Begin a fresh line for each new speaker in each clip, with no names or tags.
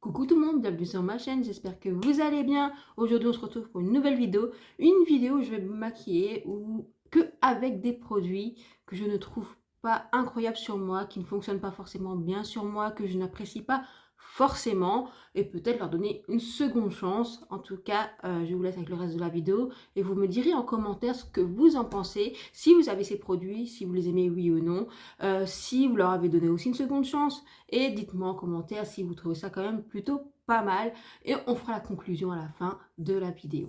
Coucou tout le monde, bienvenue sur ma chaîne, j'espère que vous allez bien. Aujourd'hui on se retrouve pour une nouvelle vidéo. Une vidéo où je vais me maquiller ou que avec des produits que je ne trouve pas incroyables sur moi, qui ne fonctionnent pas forcément bien sur moi, que je n'apprécie pas forcément, et peut-être leur donner une seconde chance. En tout cas, je vous laisse avec le reste de la vidéo et vous me direz en commentaire ce que vous en pensez, si vous avez ces produits, si vous les aimez oui ou non, si vous leur avez donné aussi une seconde chance, et dites-moi en commentaire si vous trouvez ça quand même plutôt pas mal, et on fera la conclusion à la fin de la vidéo.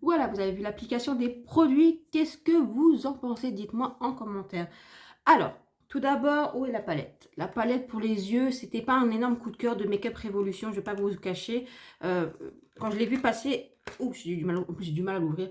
Voilà, vous avez vu l'application des produits. Qu'est-ce que vous en pensez? Dites-moi en commentaire. Alors, tout d'abord, où est la palette? La palette pour les yeux, c'était pas un énorme coup de cœur de Make Up Révolution, je vais pas vous cacher. Quand je l'ai vu passer, oh, j'ai du mal à l'ouvrir.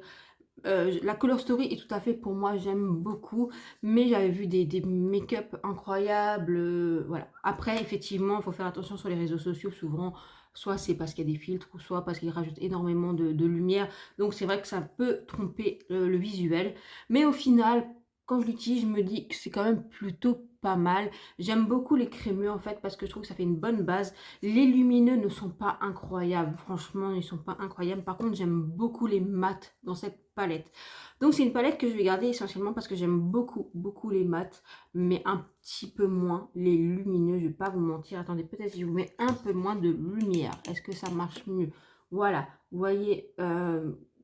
La Color Story est tout à fait pour moi, j'aime beaucoup, mais j'avais vu des make-up incroyables, voilà. Après, effectivement, il faut faire attention sur les réseaux sociaux, souvent Soit c'est parce qu'il y a des filtres, ou soit parce qu'il rajoute énormément de lumière. Donc c'est vrai que ça peut tromper le visuel. Mais au final, quand je l'utilise, je me dis que c'est quand même plutôt pas mal. J'aime beaucoup les crémeux en fait parce que je trouve que ça fait une bonne base. Les lumineux ne sont pas incroyables. Franchement, ils sont pas incroyables. Par contre, j'aime beaucoup les mats dans cette palette. Donc c'est une palette que je vais garder essentiellement parce que j'aime beaucoup les mats, mais un petit peu moins les lumineux. Je vais pas vous mentir. Attendez, peut-être si je vous mets un peu moins de lumière. Est-ce que ça marche mieux? Voilà, vous voyez,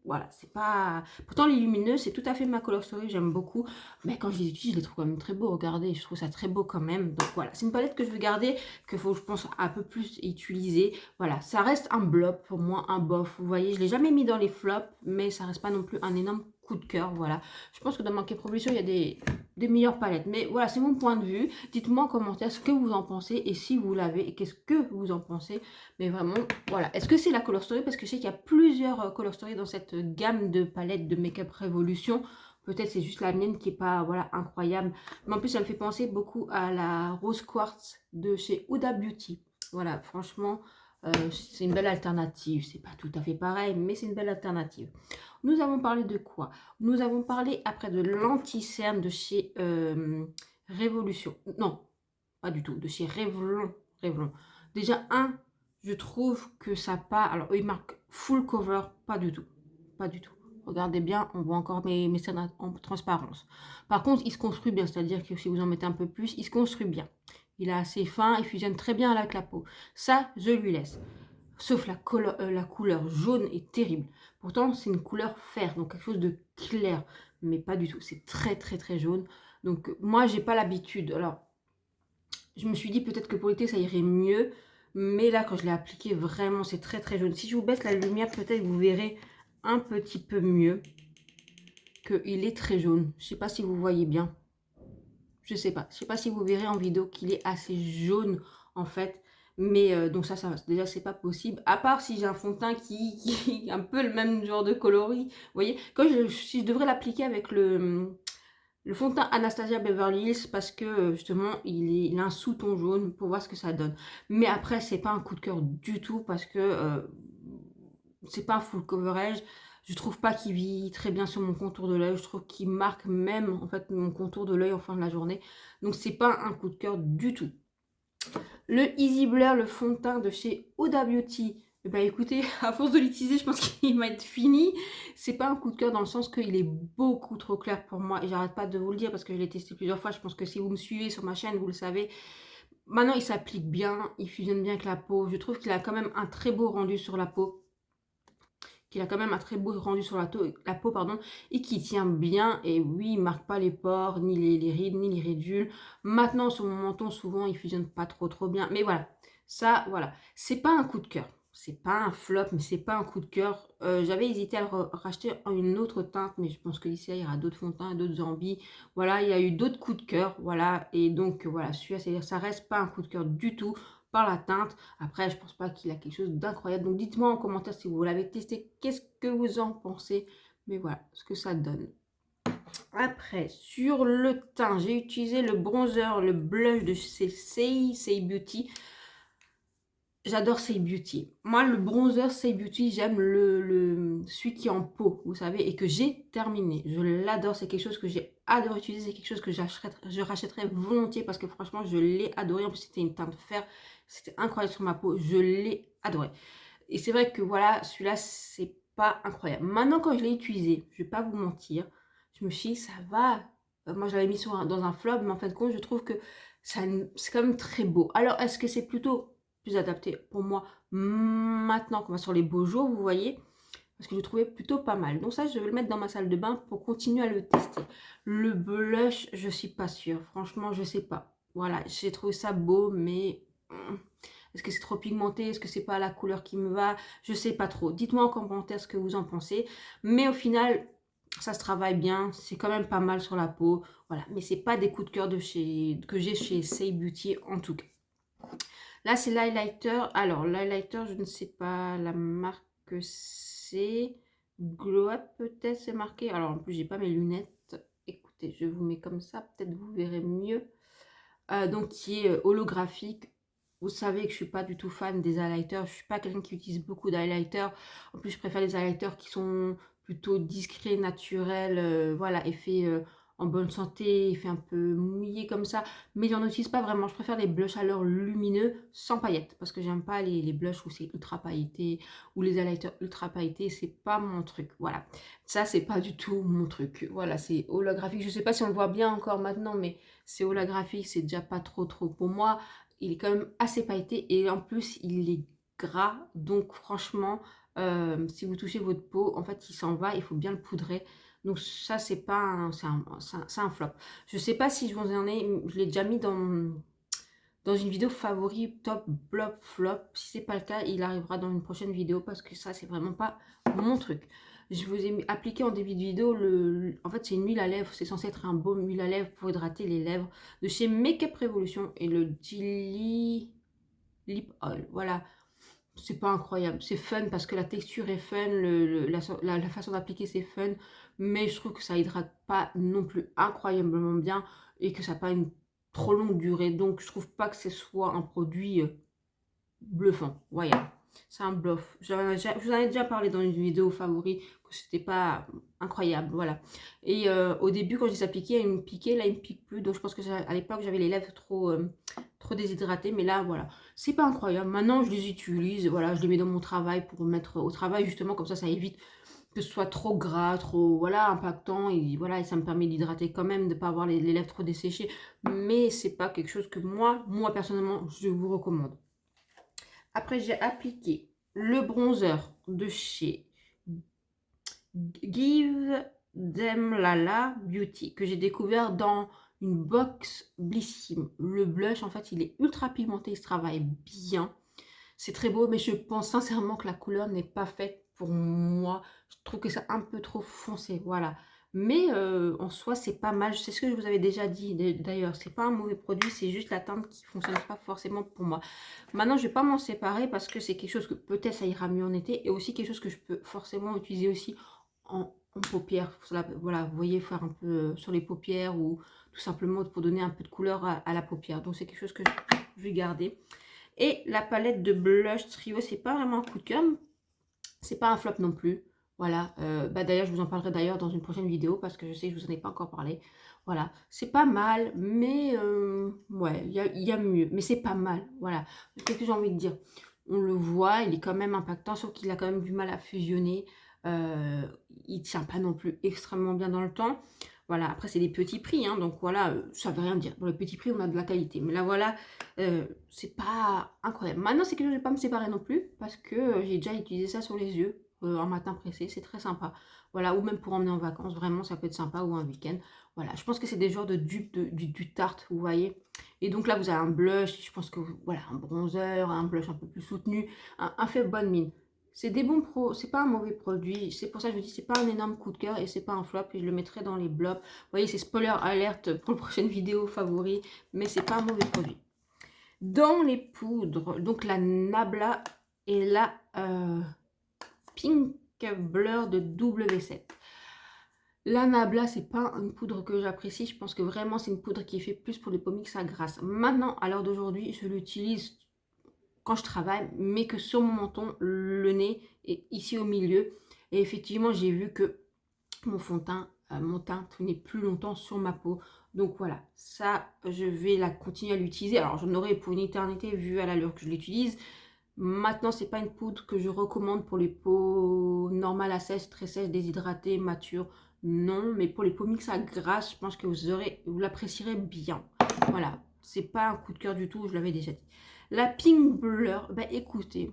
voilà, c'est pas... Pourtant, les lumineux, c'est tout à fait ma color story, j'aime beaucoup. Mais quand je les utilise, je les trouve quand même très beaux. Regardez, je trouve ça très beau quand même. Donc voilà, c'est une palette que je veux garder, qu'il faut, je pense, un peu plus utiliser. Voilà, ça reste un blob pour moi, un bof. Vous voyez, je ne l'ai jamais mis dans les flops, mais ça reste pas non plus un énorme coup de cœur. Voilà, je pense que dans Manqué Provision, il y a des meilleures palettes. Mais voilà, c'est mon point de vue. Dites-moi en commentaire ce que vous en pensez et si vous l'avez et qu'est-ce que vous en pensez. Mais vraiment, voilà. Est-ce que c'est la Color Story? Parce que je sais qu'il y a plusieurs Color Story dans cette gamme de palettes de Make-up Revolution. Peut-être c'est juste la mienne qui n'est pas voilà, incroyable. Mais en plus, ça me fait penser beaucoup à la Rose Quartz de chez Huda Beauty. Voilà, franchement, c'est une belle alternative. C'est pas tout à fait pareil, mais c'est une belle alternative. Nous avons parlé de quoi? Nous avons parlé après de l'anti-cerne de chez Révolution. Non, pas du tout. De chez Revlon. Revlon. Déjà, je trouve que ça part... Alors, il marque full cover. Pas du tout. Pas du tout. Regardez bien, on voit encore mes cernes en transparence. Par contre, il se construit bien. C'est-à-dire que si vous en mettez un peu plus, il se construit bien. Il est assez fin, il fusionne très bien avec la peau. Ça, je lui laisse. Sauf la couleur jaune est terrible. Pourtant, c'est une couleur fer, donc quelque chose de clair. Mais pas du tout. C'est très jaune. Donc, moi, j'ai pas l'habitude. Alors, je me suis dit peut-être que pour l'été, ça irait mieux. Mais là, quand je l'ai appliqué, vraiment, c'est très jaune. Si je vous baisse la lumière, peut-être vous verrez un petit peu mieux qu'il est très jaune. Je sais pas si vous voyez bien. Je sais pas. Je sais pas si vous verrez en vidéo qu'il est assez jaune, en fait. Mais donc ça déjà, c'est pas possible. À part si j'ai un fond de teint qui est un peu le même genre de coloris. Vous voyez, si je devrais l'appliquer avec le fond de teint Anastasia Beverly Hills parce que justement il a un sous-ton jaune pour voir ce que ça donne. Mais après c'est pas un coup de cœur du tout parce que c'est pas un full coverage. Je trouve pas qu'il vit très bien sur mon contour de l'œil. Je trouve qu'il marque même en fait mon contour de l'œil en fin de la journée. Donc c'est pas un coup de cœur du tout. Le Easy Blur, le fond de teint de chez Huda Beauty. Eh ben écoutez, à force de l'utiliser, je pense qu'il va être fini. C'est pas un coup de cœur dans le sens qu'il est beaucoup trop clair pour moi. Et j'arrête pas de vous le dire parce que je l'ai testé plusieurs fois. Je pense que si vous me suivez sur ma chaîne, vous le savez. Maintenant, il s'applique bien, il fusionne bien avec la peau. Je trouve qu'il a quand même un très beau rendu sur la peau. Qu'il a quand même un très beau rendu sur la peau, pardon, et qui tient bien. Et oui, il marque pas les pores, ni les rides, ni les ridules. Maintenant, sur mon menton, souvent, il fusionne pas trop bien. Mais voilà, ça, voilà. C'est pas un coup de cœur. C'est pas un flop, mais c'est pas un coup de cœur. J'avais hésité à le racheter en une autre teinte, mais je pense que d'ici là, il y aura d'autres fonds de teint, d'autres zambis. Voilà, il y a eu d'autres coups de cœur. Voilà, et donc, voilà, celui-là, c'est-à-dire ça reste pas un coup de cœur du tout par la teinte. Après, je pense pas qu'il a quelque chose d'incroyable. Donc, dites-moi en commentaire si vous l'avez testé, qu'est-ce que vous en pensez. Mais voilà, ce que ça donne. Après, sur le teint, j'ai utilisé le bronzer, le blush de chez Say Beauty. J'adore Say Beauty. Moi, le bronzer Say Beauty, j'aime celui qui est en pot, vous savez, et que j'ai terminé. Je l'adore, c'est quelque chose que j'ai adoré utiliser, c'est quelque chose que je rachèterais volontiers parce que franchement, je l'ai adoré. En plus, c'était une teinte fer, c'était incroyable sur ma peau, je l'ai adoré. Et c'est vrai que voilà, celui-là, c'est pas incroyable. Maintenant, quand je l'ai utilisé, je vais pas vous mentir, je me suis dit, ça va. Moi, je l'avais mis dans un flop, mais en fin de compte, je trouve que c'est quand même très beau. Alors, est-ce que c'est plutôt plus adapté pour moi maintenant qu'on va sur les beaux jours, vous voyez, parce que je trouvais plutôt pas mal. Donc ça, je vais le mettre dans ma salle de bain pour continuer à le tester. Le blush, je suis pas sûre. Franchement, je sais pas. Voilà, j'ai trouvé ça beau, mais est-ce que c'est trop pigmenté? Est-ce que c'est pas la couleur qui me va? Je sais pas trop. Dites-moi en commentaire ce que vous en pensez. Mais au final, ça se travaille bien. C'est quand même pas mal sur la peau. Voilà, mais c'est pas des coups de cœur que j'ai chez Say Beauty en tout cas. Là, c'est l'highlighter. Alors, l'highlighter, je ne sais pas la marque que c'est. Glow Up, peut-être, c'est marqué. Alors, en plus, j'ai pas mes lunettes. Écoutez, je vous mets comme ça. Peut-être vous verrez mieux. Donc, qui est holographique. vous savez que je suis pas du tout fan des highlighters. Je suis pas quelqu'un qui utilise beaucoup d'highlighters. En plus, je préfère les highlighters qui sont plutôt discrets, naturels, voilà, effet en bonne santé, effet un peu mouillé comme ça. Mais j'en utilise pas vraiment. Je préfère les blushs à l'heure lumineux sans paillettes parce que j'aime pas les blushs où c'est ultra pailleté ou les highlighters ultra pailletés. C'est pas mon truc. Voilà, ça c'est pas du tout mon truc. Voilà, c'est holographique. Je sais pas si on le voit bien encore maintenant, mais c'est holographique. C'est déjà pas trop pour moi. Il est quand même assez pailleté et en plus il est gras, donc franchement si vous touchez votre peau, en fait il s'en va, il faut bien le poudrer. Donc ça c'est pas c'est un flop. Je sais pas si je vous en ai, je l'ai déjà mis dans une vidéo favori, top, flop, flop. Si c'est pas le cas, il arrivera dans une prochaine vidéo parce que ça c'est vraiment pas mon truc. Je vous ai appliqué en début de vidéo, en fait c'est une huile à lèvres, c'est censé être un baume huile à lèvres pour hydrater les lèvres de chez Makeup Revolution et le Jelly Lip Oil. Voilà, c'est pas incroyable, c'est fun parce que la texture est fun, la façon d'appliquer c'est fun, mais je trouve que ça hydrate pas non plus incroyablement bien et que ça n'a pas une trop longue durée, donc je trouve pas que ce soit un produit bluffant. Voilà, c'est un bluff. Je vous en ai déjà parlé dans une vidéo favori que c'était pas incroyable, voilà. Et au début quand je les appliquais, il me piquait, là il me pique plus, donc je pense que à l'époque j'avais les lèvres trop déshydratées, mais là voilà, c'est pas incroyable. Maintenant je les utilise, voilà, je les mets dans mon travail pour mettre au travail justement, comme ça évite que ce soit trop gras, trop voilà impactant, et voilà, et ça me permet d'hydrater quand même, de pas avoir les lèvres trop desséchées, mais c'est pas quelque chose que moi personnellement je vous recommande. Après, j'ai appliqué le bronzer de chez Give Them Lala Beauty que j'ai découvert dans une box Blissim. Le blush, en fait, il est ultra pigmenté, il se travaille bien. C'est très beau, mais je pense sincèrement que la couleur n'est pas faite pour moi. Je trouve que c'est un peu trop foncé, voilà. Mais en soi, c'est pas mal. C'est ce que je vous avais déjà dit d'ailleurs. C'est pas un mauvais produit, c'est juste la teinte qui fonctionne pas forcément pour moi. Maintenant, je vais pas m'en séparer parce que c'est quelque chose que peut-être ça ira mieux en été et aussi quelque chose que je peux forcément utiliser aussi en paupières. Voilà, vous voyez, faire un peu sur les paupières ou tout simplement pour donner un peu de couleur à la paupière. Donc, c'est quelque chose que je vais garder. Et la palette de blush trio, c'est pas vraiment un coup de cœur, c'est pas un flop non plus. Voilà, d'ailleurs je vous en parlerai d'ailleurs dans une prochaine vidéo parce que je sais que je vous en ai pas encore parlé. Voilà, c'est pas mal, mais ouais, il y a mieux, mais c'est pas mal. Voilà, qu'est-ce que j'ai envie de dire? On le voit, il est quand même impactant, sauf qu'il a quand même du mal à fusionner. Il tient pas non plus extrêmement bien dans le temps. Voilà, après c'est des petits prix, hein, donc voilà, ça veut rien dire. Dans les petits prix, on a de la qualité. Mais là, voilà, c'est pas incroyable. Maintenant, c'est que je ne vais pas me séparer non plus, parce que j'ai déjà utilisé ça sur les yeux, un matin pressé, c'est très sympa. Voilà, ou même pour emmener en vacances, vraiment, ça peut être sympa, ou un week-end. Voilà, je pense que c'est des genres de dupes du Tarte, vous voyez. Et donc là, vous avez un blush, je pense que, voilà, un bronzer, un blush un peu plus soutenu, un fait bonne mine. C'est des bons c'est pas un mauvais produit. C'est pour ça que je vous dis, c'est pas un énorme coup de cœur et c'est pas un flop. Et je le mettrai dans les blogs. Vous voyez, c'est spoiler alerte pour la prochaine vidéo favori. Mais c'est pas un mauvais produit. Dans les poudres, donc la Nabla et la Pink Blur de W7. La Nabla, c'est pas une poudre que j'apprécie. Je pense que vraiment, c'est une poudre qui est faite plus pour les pommes à grasse. Maintenant, à l'heure d'aujourd'hui, je l'utilise quand je travaille, mais que sur mon menton, le nez est ici au milieu. Et effectivement, j'ai vu que mon fond de teint, mon teint tenait plus longtemps sur ma peau. Donc voilà, ça, je vais la continuer à l'utiliser. Alors, j'en aurai pour une éternité vu à l'allure que je l'utilise. Maintenant, c'est pas une poudre que je recommande pour les peaux normales à sèche, très sèches, déshydratées, matures. Non, mais pour les peaux mixtes à grasse, je pense que vous l'apprécierez bien. Voilà, c'est pas un coup de cœur du tout, je l'avais déjà dit. La Pink Blur, bah écoutez,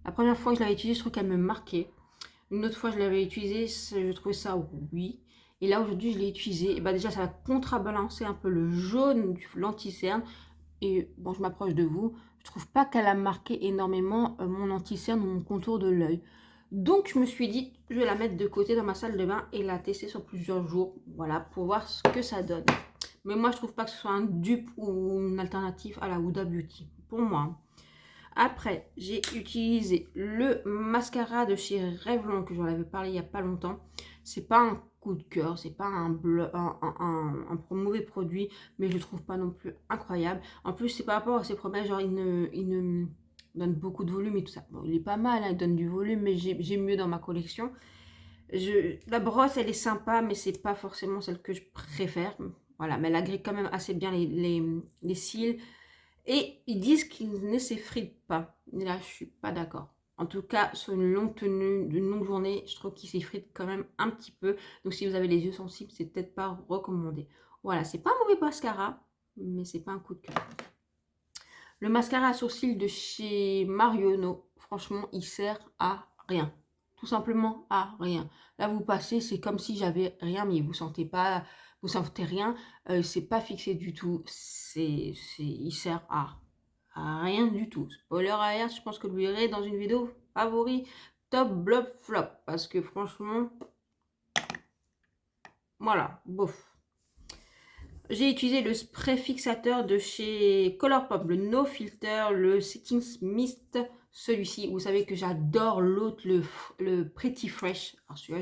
la première fois que je l'avais utilisée, je trouve qu'elle me marquait. Une autre fois, je l'avais utilisée, je trouvais ça oui. Et là, aujourd'hui, je l'ai utilisée. Et bah déjà, ça va contrebalancer un peu le jaune du l'anti-cerne. Et bon, je m'approche de vous. Je trouve pas qu'elle a marqué énormément mon anti-cerne ou mon contour de l'œil. Donc, je me suis dit, je vais la mettre de côté dans ma salle de bain et la tester sur plusieurs jours. Voilà, pour voir ce que ça donne. Mais moi, je trouve pas que ce soit un dupe ou une alternative à la Huda Beauty. Pour moi. Après, j'ai utilisé le mascara de chez Revlon, que j'en avais parlé il n'y a pas longtemps. C'est pas un coup de cœur, c'est pas un mauvais produit, mais je le trouve pas non plus incroyable. En plus, c'est par rapport à ses promesses, genre il ne donne beaucoup de volume et tout ça. Bon, il est pas mal, hein, il donne du volume, mais j'ai mieux dans ma collection. La brosse, elle est sympa, mais c'est pas forcément celle que je préfère. Voilà, mais elle agrée quand même assez bien les cils. Et ils disent qu'ils ne s'effritent pas. Mais là, je suis pas d'accord. En tout cas, sur une longue tenue, d'une longue journée, je trouve qu'ils s'effritent quand même un petit peu. Donc, si vous avez les yeux sensibles, c'est peut-être pas recommandé. Voilà, c'est pas un mauvais mascara, mais c'est pas un coup de cœur. Le mascara à sourcils de chez Marionneau, franchement, il sert à rien. Tout simplement à rien. Là, vous passez, c'est comme si j'avais rien, mais vous sentez pas, vous sentez rien. C'est pas fixé du tout. Il sert à rien du tout. Spoiler alert, je pense que vous verrez dans une vidéo favori, top, blob, flop. Parce que franchement, voilà, bof. J'ai utilisé le spray fixateur de chez Colourpop, le No Filter, le Settings Mist. Celui-ci, vous savez que j'adore l'autre, le Pretty Fresh. Alors celui-là,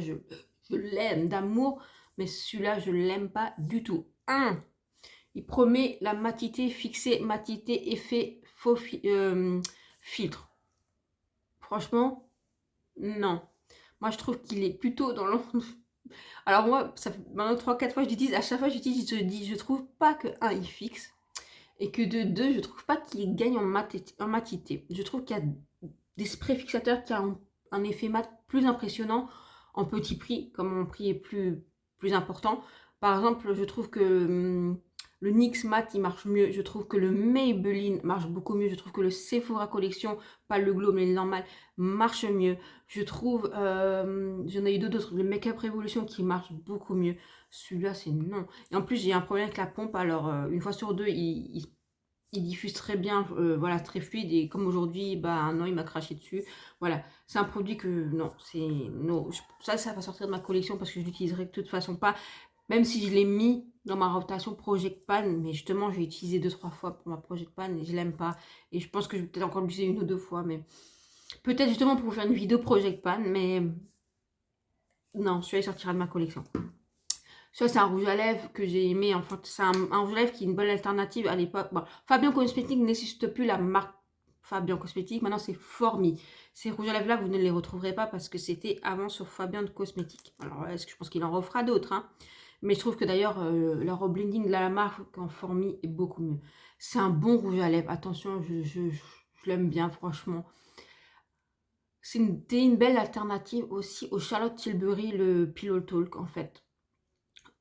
je l'aime d'amour, mais celui-là, je ne l'aime pas du tout. Il promet la matité fixée, matité effet faux filtre. Franchement, non. Moi, je trouve qu'il est plutôt dans l'ombre. Alors moi, ça fait maintenant 3-4 fois que j'utilise, à chaque fois que j'utilise, je trouve pas que un il fixe et que de deux, je trouve pas qu'il gagne en matité. Je trouve qu'il y a des sprays fixateurs qui ont un effet mat plus impressionnant en petit prix, comme mon prix est plus important. Par exemple, je trouve que le NYX Matte, il marche mieux. Je trouve que le Maybelline marche beaucoup mieux. Je trouve que le Sephora Collection, pas le Glow, mais le normal, marche mieux. Je trouve, j'en ai eu d'autres, le Make Up Revolution qui marche beaucoup mieux. Celui-là, c'est non. Et en plus, j'ai un problème avec la pompe. Alors, une fois sur deux, il diffuse très bien, voilà, très fluide. Et comme aujourd'hui, bah non, il m'a craché dessus. Voilà, c'est un produit que, non, c'est, non. Ça va sortir de ma collection parce que je l'utiliserai de toute façon pas. Même si je l'ai mis dans ma rotation Project Pan, mais justement, j'ai utilisé 2-3 fois pour ma Project Pan et je l'aime pas. Et je pense que je vais peut-être encore l'utiliser une ou deux fois, mais peut-être justement pour vous faire une vidéo Project Pan, mais non, celui-là sortira de ma collection. Celui-là, c'est un rouge à lèvres que j'ai aimé. En fait, c'est un rouge à lèvres qui est une bonne alternative à l'époque. Bon, Fabien Cosmétique n'existe plus la marque Fabien Cosmétique. Maintenant, c'est Formi. Ces rouges à lèvres-là, vous ne les retrouverez pas parce que c'était avant sur Fabien de Cosmétique. Alors, est-ce que je pense qu'il en refera d'autres, hein? Mais je trouve que d'ailleurs, le reblending de la marque en Formi est beaucoup mieux. C'est un bon rouge à lèvres. Attention, je l'aime bien, franchement. C'est une belle alternative aussi au Charlotte Tilbury, le Pillow Talk, en fait.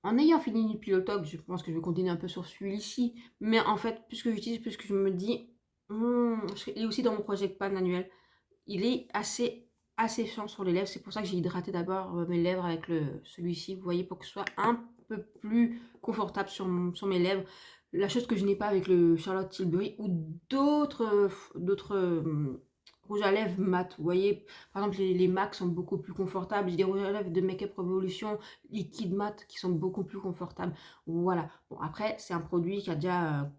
En ayant fini le Pillow Talk, je pense que je vais continuer un peu sur celui-ci. Mais en fait, plus que j'utilise, plus que je me dis... il est aussi dans mon Project Pan annuel. Il est assez asséchant sur les lèvres. C'est pour ça que j'ai hydraté d'abord mes lèvres avec celui-ci. Vous voyez, pour que ce soit un peu plus confortable sur mes lèvres. La chose que je n'ai pas avec le Charlotte Tilbury ou d'autres rouges à lèvres mat. Vous voyez, par exemple, les MAC sont beaucoup plus confortables. J'ai des rouges à lèvres de Make Up Revolution liquide mat qui sont beaucoup plus confortables. Voilà. Bon, après, c'est un produit qui a déjà...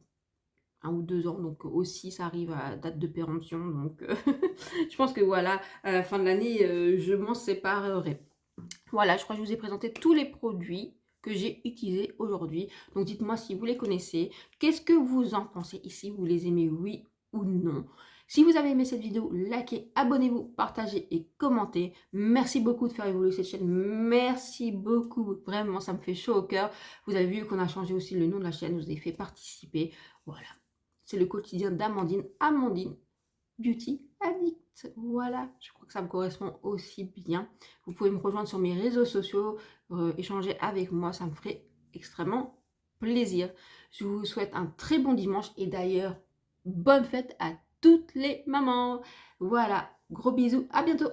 1 ou 2 ans, donc aussi ça arrive à date de péremption, donc je pense que voilà, à la fin de l'année, je m'en séparerai. Voilà, je crois que je vous ai présenté tous les produits que j'ai utilisés aujourd'hui, donc dites-moi si vous les connaissez, qu'est-ce que vous en pensez ici, vous les aimez oui ou non. Si vous avez aimé cette vidéo, likez, abonnez-vous, partagez et commentez. Merci beaucoup de faire évoluer cette chaîne. Merci beaucoup. Vraiment, ça me fait chaud au cœur. Vous avez vu qu'on a changé aussi le nom de la chaîne. Vous avez fait participer. Voilà. C'est le quotidien d'Amandine. Amandine Beauty Addict. Voilà. Je crois que ça me correspond aussi bien. Vous pouvez me rejoindre sur mes réseaux sociaux. Échanger avec moi. Ça me ferait extrêmement plaisir. Je vous souhaite un très bon dimanche. Et d'ailleurs, bonne fête à toutes les mamans. Voilà, gros bisous, à bientôt.